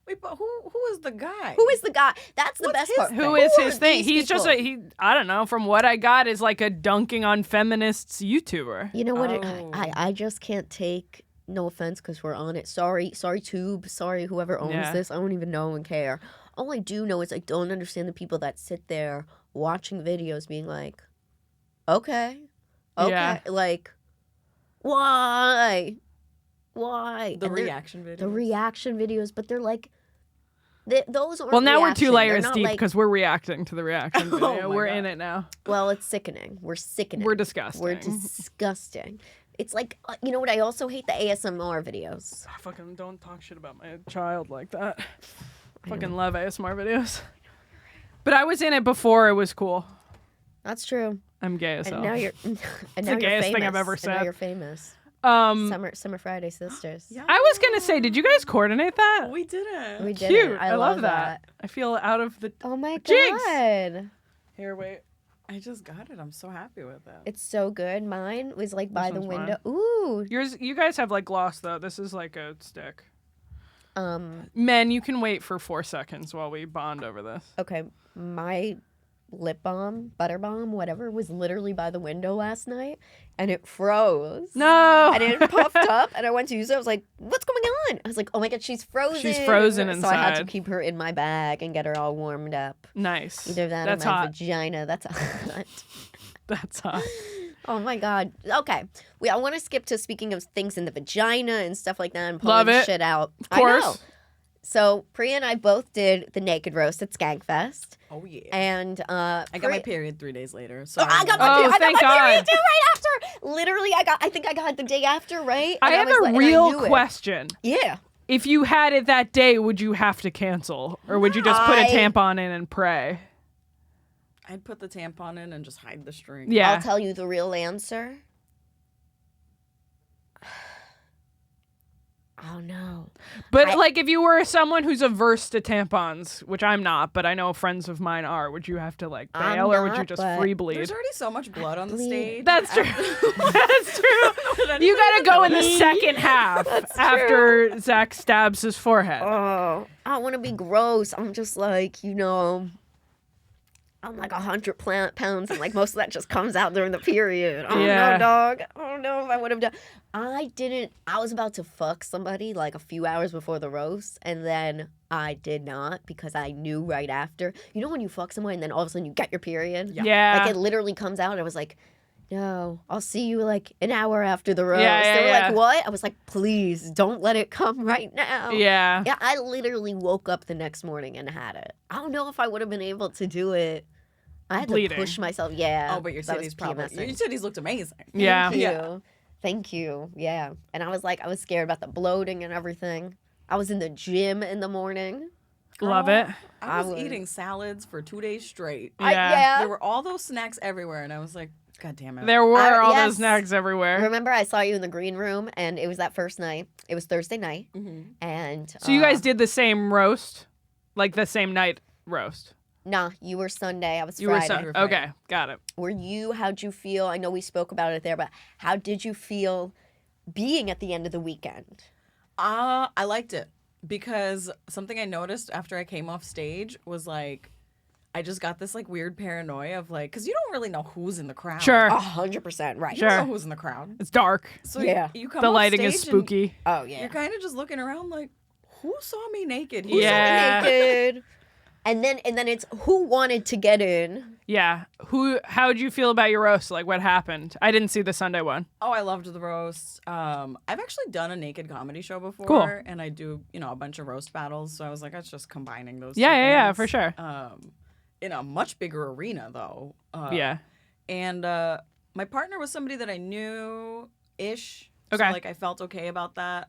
Wait, but who is the guy? Who is the guy? That's the What's best his part. thing? Who is are his thing? these He's just people? I don't know. From what I got, is like a dunking on feminists YouTuber. You know what? Oh. I just can't take. No offense, because we're on it. Sorry, Tube. Sorry, whoever owns Yeah. this. I don't even know and care. All I do know is I don't understand the people that sit there watching videos, being like, "Okay, Yeah. like, why?" The And they're- reaction video. The reaction videos, but they're like, those aren't. Well, now we're reaction. 2 They're layers not deep like- because we're reacting to the reaction Oh video. my We're God. in it now. well, it's sickening. We're sickening. We're disgusting. We're disgusting. It's like, you know what? I also hate the ASMR videos. I fucking don't talk shit about my child like that. Fucking love ASMR videos. But I was in it before it was cool. That's true. I'm gay as hell. And now you're and the now you're gayest famous. thing I've ever And now said. you're famous. Summer Friday Sisters. Yeah. I was gonna say, did you guys coordinate that? We didn't. We did. Cute. I love that. I feel out of the. Oh my Jinx. god. Here, wait. I just got it. I'm so happy with it. It's so good. Mine was like by the one's mine. window. Ooh. Yours, you guys have like gloss though. This is like a stick. Um. Men, you can wait for 4 seconds while we bond over this. Okay. My lip balm, butter balm, whatever, was literally by the window last night, and it froze. No. And it puffed up, and I went to use it. I was like, "What's going on?" I was like, "Oh my god, she's frozen." She's frozen So I had to inside. keep her in my bag and get her all warmed up. Nice. Either that That's or my hot. vagina. That's hot. That's hot. Oh my god. Okay. I want to skip to speaking of things in the vagina and stuff like that and Love pulling it. shit out. Of course. I know. So Priya and I both did the naked roast at Skankfest, Oh yeah. and I got my Priya- period 3 days later. So Oh, I got Oh, my period. I thank got my period God. too right after. Literally, I think I got it the day after, right? I And have was a like- and I real knew it. question. Yeah. If you had it that day, would you have to cancel, or would you just put a I- tampon in and pray? I'd put the tampon in and just hide the string. Yeah. I'll tell you the real answer. Oh no. But I- like, if you were someone who's averse to tampons, which I'm not, but I know friends of mine are, would you have to like I'm bail, or would you not, just but free bleed? There's already so much blood on the Bleed. stage. That's true. That's true. You gotta go in the second half after Zach stabs his forehead. Oh, I don't want to be gross. I'm just like, I'm like 100 pounds, and like most of that just comes out during the period. Oh Yeah. no, dog. I don't know if I would have done. I didn't. I was about to fuck somebody like a few hours before the roast, and then I did not because I knew right after. You know when you fuck someone and then all of a sudden you get your period? Yeah. Like it literally comes out. And I was like, no, I'll see you like an hour after the roast. Yeah, They were yeah. like, what? I was like, please don't let it come right now. Yeah. Yeah, I literally woke up the next morning and had it. I don't know if I would have been able to do it. I had Bleeding. to push myself. Yeah. Oh, but your that was titties probably. PMSing. Your titties looked amazing. Yeah. Thank you. Yeah. Thank you. Yeah. And I was like, I was scared about the bloating and everything. I was in the gym in the morning. Love it. I was I would- eating salads for 2 days straight. Yeah. There were all those snacks everywhere, and I was like, God damn it. There were all yes. those snacks everywhere. Remember, I saw you in the green room, and it was that first night. It was Thursday night, Mhm. and So you guys did the same roast, like the same night roast. Nah, you were Sunday. I was You Friday. were okay, got it. How'd you feel? I know we spoke about it there, but how did you feel being at the end of the weekend? I liked it because something I noticed after I came off stage was like, I just got this like weird paranoia of like, because you don't really know who's in the crowd. Sure, 100% right. You don't Sure. know who's in the crowd. it's dark. So Yeah. you come The off lighting is stage and spooky. Oh yeah. You're kind of just looking around like, who saw me naked? Who's Yeah. naked? And then it's who wanted to get in. Yeah. How'd you feel about your roast? Like, what happened? I didn't see the Sunday one. Oh, I loved the roast. I've actually done a naked comedy show before, Cool. and I do, a bunch of roast battles. So I was like, that's just combining those. Yeah, two yeah, things. for sure. In a much bigger arena, though. Yeah. And my partner was somebody that I knew ish. Okay. So, like, I felt okay about that.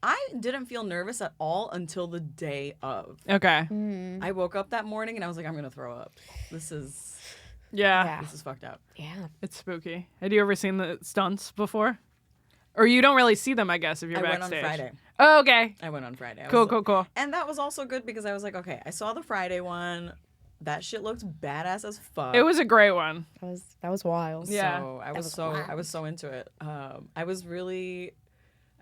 I didn't feel nervous at all until the day of. Okay. I woke up that morning and I was like, I'm gonna throw up. This is Yeah. this is fucked up. Yeah. It's spooky. Had you ever seen the stunts before? Or you don't really see them, I guess, if you're I went backstage. on Friday. Oh, okay. I went on Friday. I Cool, was- cool, cool. And that was also good because I was like, okay, I saw the Friday one. That shit looked badass as fuck. It was a great one. That was wild. Yeah. So I was so into it. I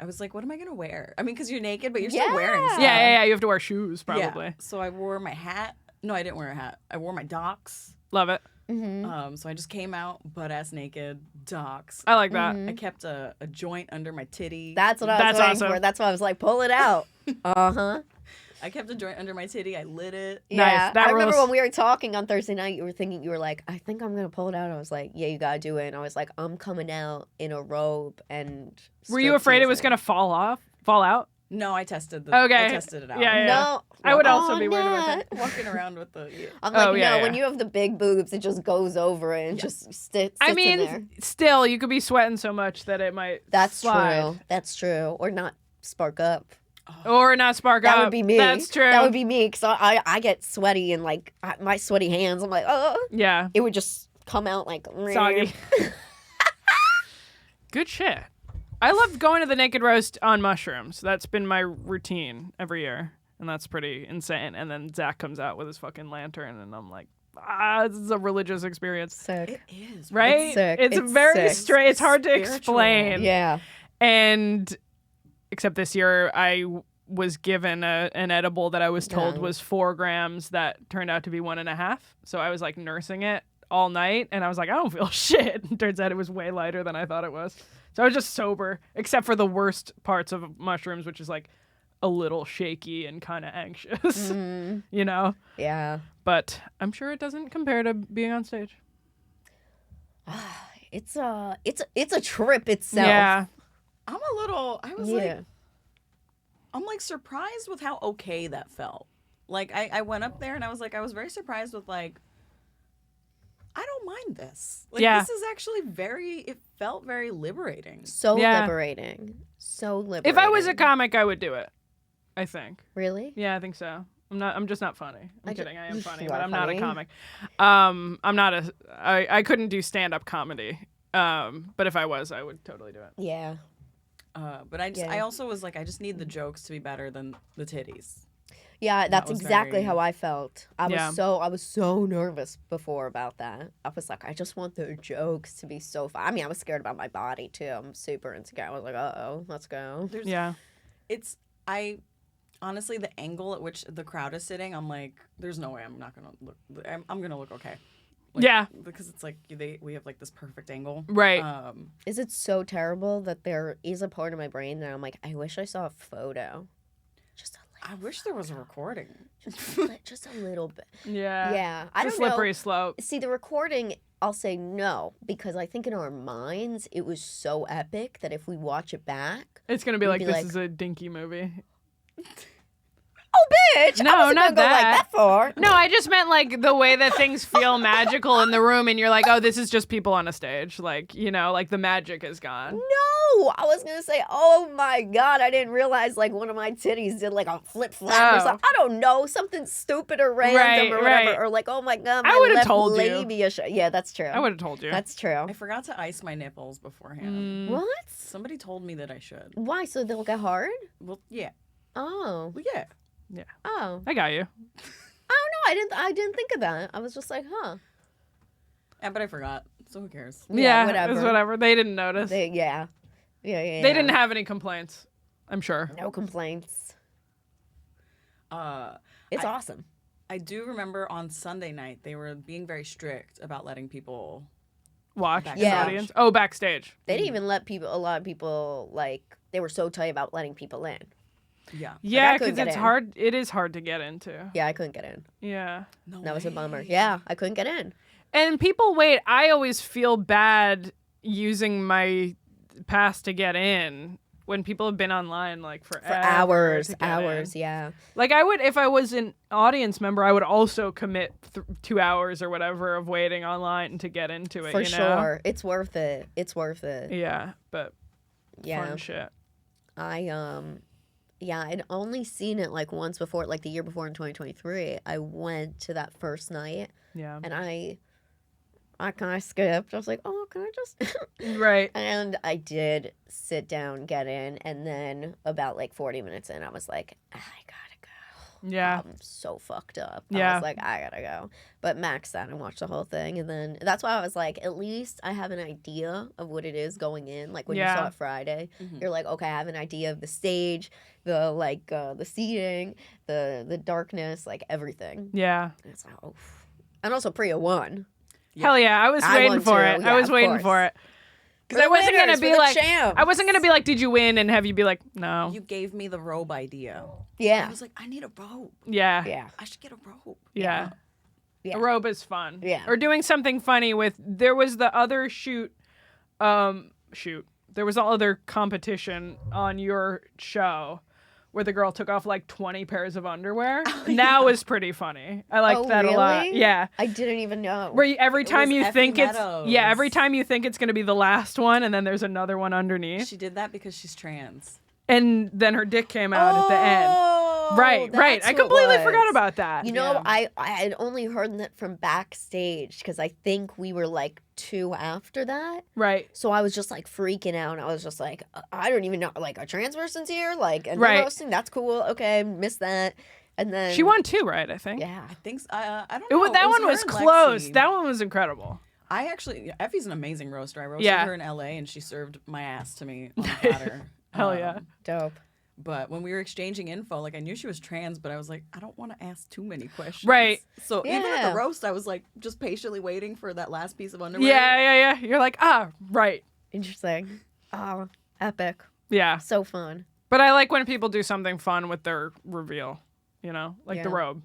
was like, what am I gonna wear? I mean, because you're naked, but you're still wearing stuff. Yeah. You have to wear shoes, probably. Yeah. So I wore my hat. No, I didn't wear a hat. I wore my docs. Love it. So I just came out butt ass naked, docs. I like that. I kept a joint under my titty. That's what I was That's waiting awesome. for. That's why I was like, pull it out. Uh-huh. I kept a joint under my titty. I lit it. Yeah. That I remember rules. when we were talking on Thursday night, you were like, I think I'm going to pull it out. I was like, yeah, you got to do it. And I was like, I'm coming out in a robe and Were you afraid it was stripteasing. going to fall out? No, I tested Okay. I tested it out. Yeah. No. I would Oh, also be worried about that. Walking around with the. Yeah. I'm like, Oh, yeah, no, when yeah. you have the big boobs, it just goes over it and just sits I in there. mean, still, you could be sweating so much that it might That's slide. true. That's true. Or not spark up. Or not spark up. That would be me. That's true. That would be me because I get sweaty and like my sweaty hands. I'm like, oh, Yeah. it would just come out like Soggy. Good shit. I love going to the Naked Roast on mushrooms. That's been my routine every year, and that's pretty insane. And then Zach comes out with his fucking lantern, and I'm like, this is a religious experience. Sick. It is. Right? It's sick. It's It's very sick. straight. It's hard to Spiritual. explain. Yeah. And except this year, I was given an edible that I was told No. was 4 grams that turned out to be 1.5. So I was like nursing it all night, and I was like, I don't feel shit. And turns out it was way lighter than I thought it was. So I was just sober, except for the worst parts of mushrooms, which is like a little shaky and kind of anxious, you know? Yeah. But I'm sure it doesn't compare to being on stage. It's a trip itself. Yeah. I was Yeah. like, I'm like surprised with how okay that felt. Like I went up there and I was very surprised with like, I don't mind this. Like Yeah. this is actually it felt very liberating. So Yeah. liberating. So liberating. If I was a comic, I would do it. I think. Really? Yeah, I think so. I'm just not funny. I'm I ju- kidding. I am funny, You but are I'm not a funny. comic. I couldn't do stand-up comedy. But if I was, I would totally do it. Yeah. But I Yeah. also was like, I just need the jokes to be better than the titties. Yeah, that's was exactly very- how I felt. I Yeah. was so nervous before about that. I was like, I just want the jokes to be so fun. I mean, I was scared about my body too. I'm super insecure. I was like, let's go. Yeah. Honestly, the angle at which the crowd is sitting, I'm like, there's no way I'm not gonna look. I'm gonna look okay. Like, Yeah. because it's like we have like this perfect angle. Right. Is it so terrible that there is a part of my brain that I'm like, I wish I saw a photo, just I wish there was a recording. just a little bit. Yeah. Yeah, I It's a don't know. slippery slope. See, the recording, I'll say no, because I think in our minds it was so epic that if we watch it back, It's gonna be We'd like be this like- is a dinky movie. oh bitch, No, I wasn't not gonna go like that. that far. No, I just meant like the way that things feel magical in the room, and you're like, oh, this is just people on a stage. Like, you know, like the magic is gone. No, I was gonna say, oh my god, I didn't realize like one of my titties did like a flip flap or Oh. something. I don't know, something stupid or random Right, or whatever, right. or like, oh my god, I my would've left told you. labia. Yeah, that's true. I would have told you. That's true. I forgot to ice my nipples beforehand. What? Somebody told me that I should. Why? So they'll get hard? Well, yeah. Oh, Well, yeah. oh. I got you. I don't know. I didn't think of that. I was just like, huh. Yeah, but I forgot. So who cares? Yeah, It's whatever. whatever. They didn't notice. Yeah. They didn't have any complaints. I'm sure. no complaints. Uh, It's awesome. I do remember on Sunday night they were being very strict about letting people. Watch Backstage. the Yeah. audience. Oh, backstage. They didn't even let a lot of people, like, they were so tight about letting people in. Yeah. Yeah, couldn't because get it's in. hard. It is hard to get into. Yeah, I couldn't get in. Yeah. No That was a way. bummer. Yeah, I couldn't get in. And people wait. I always feel bad using my pass to get in when people have been online like For forever hours, to get hours, in. yeah. Like I would, if I was an audience member, I would also commit 2 hours or whatever of waiting online to get into it. For you know? sure. It's worth it. It's worth it. Yeah, but Yeah. fun shit. I'd only seen it like once before, like the year before in 2023. I went to that first night Yeah. and I kind of skipped. I was like, oh, can I just? Right. And I did sit down, get in, and then about like 40 minutes in, I was like, I gotta go. Yeah. I'm so fucked up. I Yeah. was like, I gotta go. But Max sat and watched the whole thing, and then that's why I was like, at least I have an idea of what it is going in. Like when you Yeah. saw it Friday, Mhm. you're like, okay, I have an idea of the stage, the seating, the darkness, like everything. Yeah. And it's like, oh. And also Priya won. Yeah. Hell yeah, I was I waiting won for too. it. Yeah, I was of waiting course. for it. Because We're I wasn't gonna winners, be we're the like, champs. I wasn't gonna be like, did you win? And have you be like, no. You gave me the robe idea. I Yeah. was like, I need a robe. Yeah. Yeah. I should get a robe. Yeah. Yeah. A robe is fun. Yeah. Or doing something funny with. There was the other shoot. There was all other competition on your show where the girl took off like 20 pairs of underwear. And that was pretty funny. I liked Oh, that a lot. really? Yeah. I didn't even know. Where you, every It time was you Effie think it's Meadows. every time you think it's gonna be the last one, and then there's another one underneath, She did that because she's trans. and then her dick came out at the end. Right. I that's who it completely was. forgot about that. You know, Yeah. I had only heard that from backstage because I think we were like 2 after that. Right. So I was just like freaking out. I was just like, I don't even know, like a trans person's here, like, and Right. they're roasting. That's cool. Okay, missed that. And then She won 2, right? I think. Yeah. I think I don't It know. was, that one her was and close. Lexi. That one was incredible. I actually, Effie's an amazing roaster. I roasted Yeah. her in LA, and she served my ass to me on a platter. Hell yeah. Dope. But when we were exchanging info, like I knew she was trans, but I was like, I don't want to ask too many questions. Right. So even at Yeah. the roast, I was like, just patiently waiting for that last piece of underwear. Yeah. You're like, right. Interesting. Oh, epic. Yeah. So fun. But I like when people do something fun with their reveal, you know, like the Yeah. robe.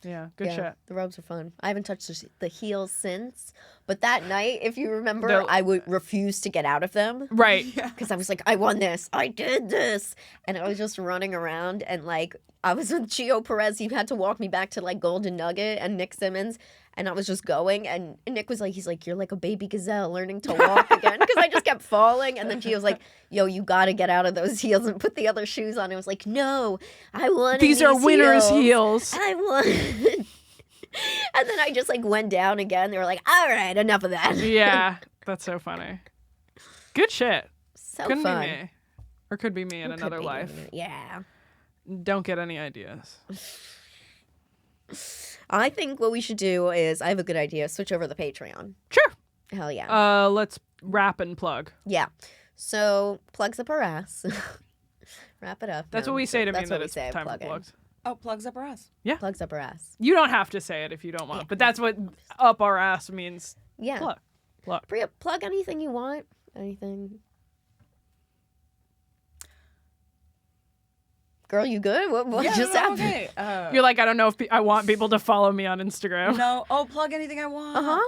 Yeah, good Yeah, shit. the robes are fun. I haven't touched the heels since, but that night, if you remember, They're- I would refuse to get out of them Right. because I was like, I won this, I did this, and I was just running around and like I was with Gio Perez. He had to walk me back to like Golden Nugget and Nick Simmons, and I was just going, and Nick was like, he's like, you're like a baby gazelle learning to walk again because I just kept falling, and then Gio's like, yo, you got to get out of those heels and put the other shoes on. I was like, no, I won. These are winners' heels. I won. And then I just like went down again. They were like, all right, enough of that. Yeah, that's so funny. Good shit. So Couldn't fun. be me. Or could be me in It could another be. life. Yeah. Don't get any ideas. I think what we should do is, I have a good idea, switch over the Patreon. Sure. Hell yeah. Let's wrap and plug. Yeah. So, plugs up our ass. Wrap it up. That's No, what we say to mean that's what that we it's say, time for plugging. plugs. Oh, plugs up our ass. Plugs up our ass. You don't have to say it if you don't want, but that's what up our ass means. Yeah. Plug. Priya, plug anything you want. Anything. Girl, you good? What Yeah, just no, happened? okay. You're like, I don't know if I want people to follow me on Instagram. No. Oh, plug anything I want. Uh-huh.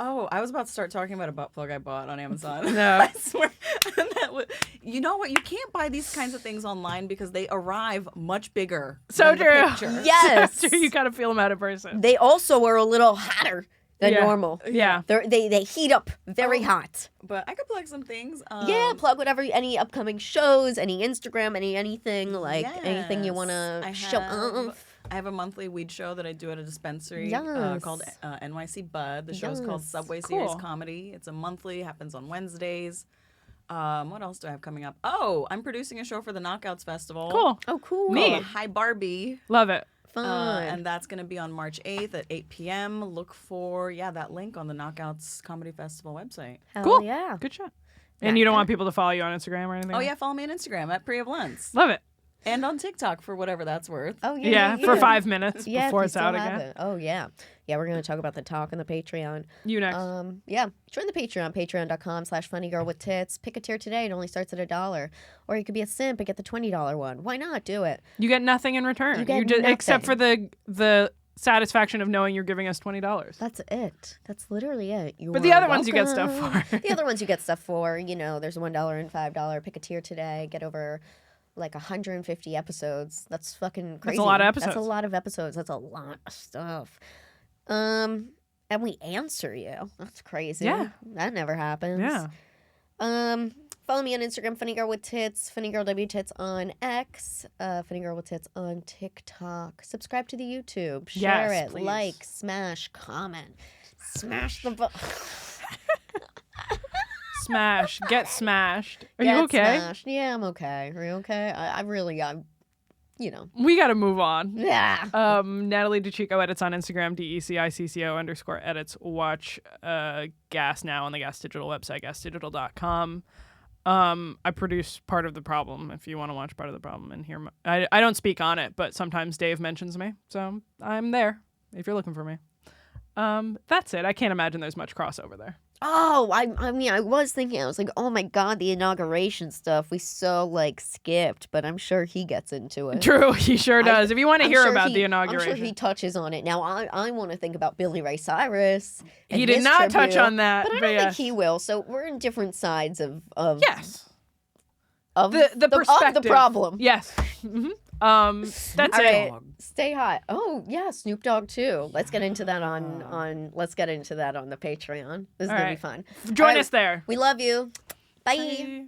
Oh, I was about to start talking about a butt plug I bought on Amazon. No. I swear. You know what? You can't buy these kinds of things online because they arrive much bigger. So than the true. picture. Yes. After you gotta feel them out in person. They also are a little hotter than Yeah. normal. Yeah. They heat up very hot. But I could plug some things. Yeah, plug whatever, any upcoming shows, any Instagram, anything, like anything you want yes. to I show have- off. I have a monthly weed show that I do at a dispensary Yes. called NYC Bud. The show's called Yes. Subway Cool. Series Comedy. It's a monthly, happens on Wednesdays. What else do I have coming up? Oh, I'm producing a show for the Knockouts Festival. Cool. Oh, cool. Neat. Called Hi Barbie. Love it. Fun. And that's going to be on March 8th at 8 p.m. Look for, that link on the Knockouts Comedy Festival website. Hell Cool. yeah. Good shit. And you don't want people to follow you on Instagram or anything? Oh, yeah, follow me on Instagram at Priya Blunts. Love it. And on TikTok for whatever that's worth. Oh, Yeah, for 5 minutes Yeah, before if you it's still out have again. it. Oh, yeah. Yeah, we're going to talk about the talk and the Patreon. You next. Yeah, join the Patreon, patreon.com/funnygirlwithTits. Pick a tier today. It only starts at $1. Or you could be a simp and get the $20 one. Why not? Do it. You get nothing in return. You get just except for nothing. the satisfaction of knowing you're giving us $20. That's it. That's literally it. But the other ones you get stuff welcome. for. The other ones you get stuff for. There's $1 and $5. Pick a tier today. Get over like 150 episodes. That's fucking crazy. That's a lot of episodes. That's a lot of episodes. That's a lot of stuff. And we answer you. That's crazy. Yeah. That never happens. Yeah. Follow me on Instagram, Funny Girl with Tits, Funny Girl W Tits on X, Funny Girl with Tits on TikTok. Subscribe to the YouTube. Share Yes, it. please. Like, smash, comment. Smash the button. Smash. Get smashed. Are you okay? Smashed. Yeah, I'm okay. Are you okay? I'm We got to move on. yeah. Natalie DeCicco edits on Instagram, DECICCO_edits. Watch Gas Now on the Gas Digital website, gasdigital.com. I produce Part of the Problem if you want to watch Part of the Problem and hear I don't speak on it, but sometimes Dave mentions me, so I'm there if you're looking for me. That's it. I can't imagine there's much crossover there. Oh, I mean, I was thinking, I was like, oh my God, the inauguration stuff, we skipped, but I'm sure he gets into it. True, he sure does. If you want to I'm hear sure about he- the I'm inauguration. sure he touches on it. Now, I want to think about Billy Ray Cyrus. and He did his not touch tribute, on that, But I but don't yes. think he will. So we're in different sides of Yes. of The perspective. of the problem. Yes. Hmm. That's All it. right, stay hot. Oh yeah, Snoop Dogg too. Let's get into that on let's get into that on the Patreon. This is All gonna right. be fun. Join All right, us there. We love you. Bye. Bye.